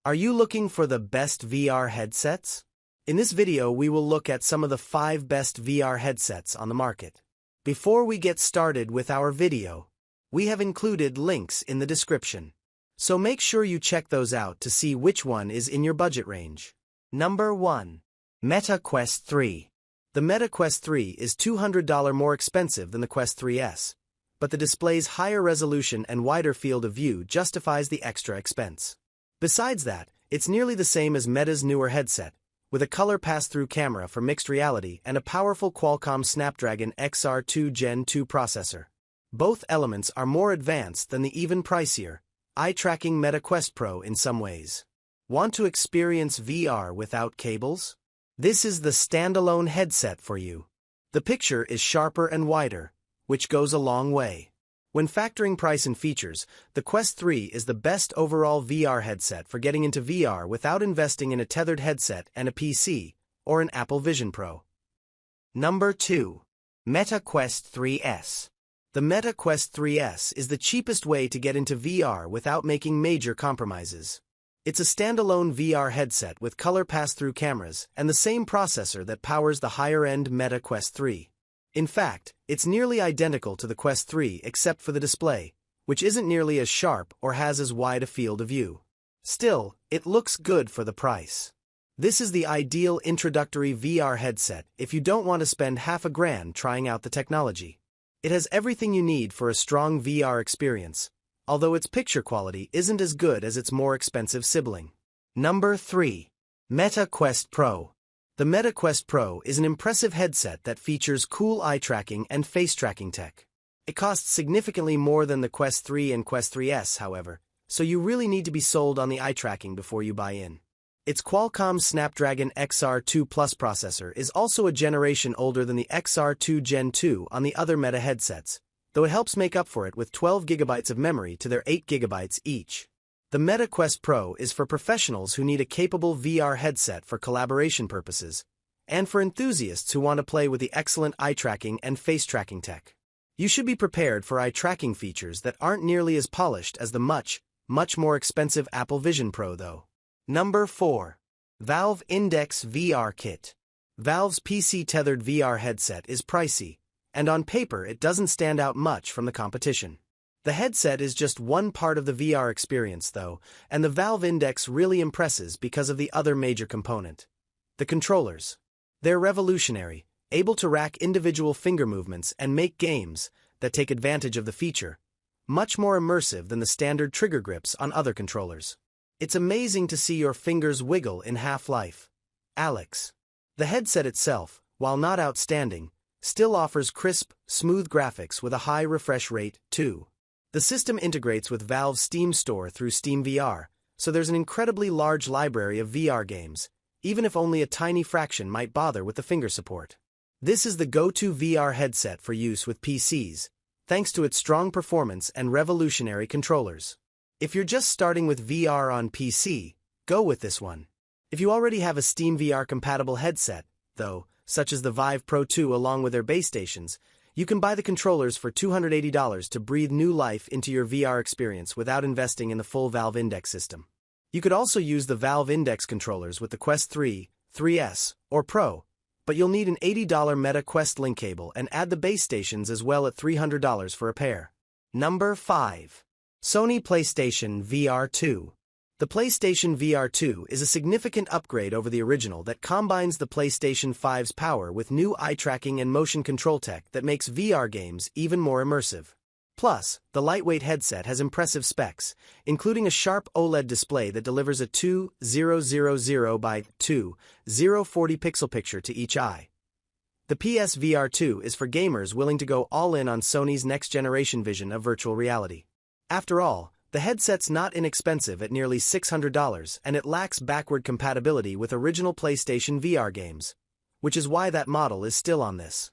Are you looking for the best VR headsets? In this video, we will look at some of the 5 best VR headsets on the market. Before we get started with our video, we have included links in the description. So make sure you check those out to see which one is in your budget range. Number 1. Meta Quest 3. The Meta Quest 3 is $200 more expensive than the Quest 3S, but the display's higher resolution and wider field of view justifies the extra expense. Besides that, it's nearly the same as Meta's newer headset, with a color pass-through camera for mixed reality and a powerful Qualcomm Snapdragon XR2 Gen 2 processor. Both elements are more advanced than the even pricier, eye-tracking Meta Quest Pro in some ways. Want to experience VR without cables? This is the standalone headset for you. The picture is sharper and wider, which goes a long way. When factoring price and features, the Quest 3 is the best overall VR headset for getting into VR without investing in a tethered headset and a PC, or an Apple Vision Pro. Number 2. Meta Quest 3S. The Meta Quest 3S is the cheapest way to get into VR without making major compromises. It's a standalone VR headset with color pass-through cameras and the same processor that powers the higher-end Meta Quest 3. In fact, it's nearly identical to the Quest 3 except for the display, which isn't nearly as sharp or has as wide a field of view. Still, it looks good for the price. This is the ideal introductory VR headset if you don't want to spend half a grand trying out the technology. It has everything you need for a strong VR experience, although its picture quality isn't as good as its more expensive sibling. Number 3. Meta Quest Pro. The Meta Quest Pro is an impressive headset that features cool eye tracking and face tracking tech. It costs significantly more than the Quest 3 and Quest 3S, however, so you really need to be sold on the eye tracking before you buy in. Its Qualcomm Snapdragon XR2 Plus processor is also a generation older than the XR2 Gen 2 on the other Meta headsets, though it helps make up for it with 12 GB of memory to their 8 GB each. The Meta Quest Pro is for professionals who need a capable VR headset for collaboration purposes, and for enthusiasts who want to play with the excellent eye tracking and face tracking tech. You should be prepared for eye tracking features that aren't nearly as polished as the much more expensive Apple Vision Pro though. Number 4. Valve Index VR Kit. Valve's PC-tethered VR headset is pricey, and on paper it doesn't stand out much from the competition. The headset is just one part of the VR experience though, and the Valve Index really impresses because of the other major component: the controllers. They're revolutionary, able to rack individual finger movements and make games that take advantage of the feature much more immersive than the standard trigger grips on other controllers. It's amazing to see your fingers wiggle in Half-Life Alyx. The headset itself, while not outstanding, still offers crisp, smooth graphics with a high refresh rate, too. The system integrates with Valve's Steam Store through Steam VR, so there's an incredibly large library of VR games, even if only a tiny fraction might bother with the finger support. This is the go-to VR headset for use with PCs, thanks to its strong performance and revolutionary controllers. If you're just starting with VR on PC, go with this one. If you already have a Steam VR-compatible headset, though, such as the Vive Pro 2 along with their base stations, you can buy the controllers for $280 to breathe new life into your VR experience without investing in the full Valve Index system. You could also use the Valve Index controllers with the Quest 3, 3S, or Pro, but you'll need an $80 Meta Quest link cable and add the base stations as well at $300 for a pair. Number 5. Sony PlayStation VR2. The PlayStation VR2 is a significant upgrade over the original that combines the PlayStation 5's power with new eye-tracking and motion control tech that makes VR games even more immersive. Plus, the lightweight headset has impressive specs, including a sharp OLED display that delivers a 2000 by 2040 pixel picture to each eye. The PS VR2 is for gamers willing to go all in on Sony's next-generation vision of virtual reality. After all, the headset's not inexpensive at nearly $600, and it lacks backward compatibility with original PlayStation VR games, which is why that model is still on this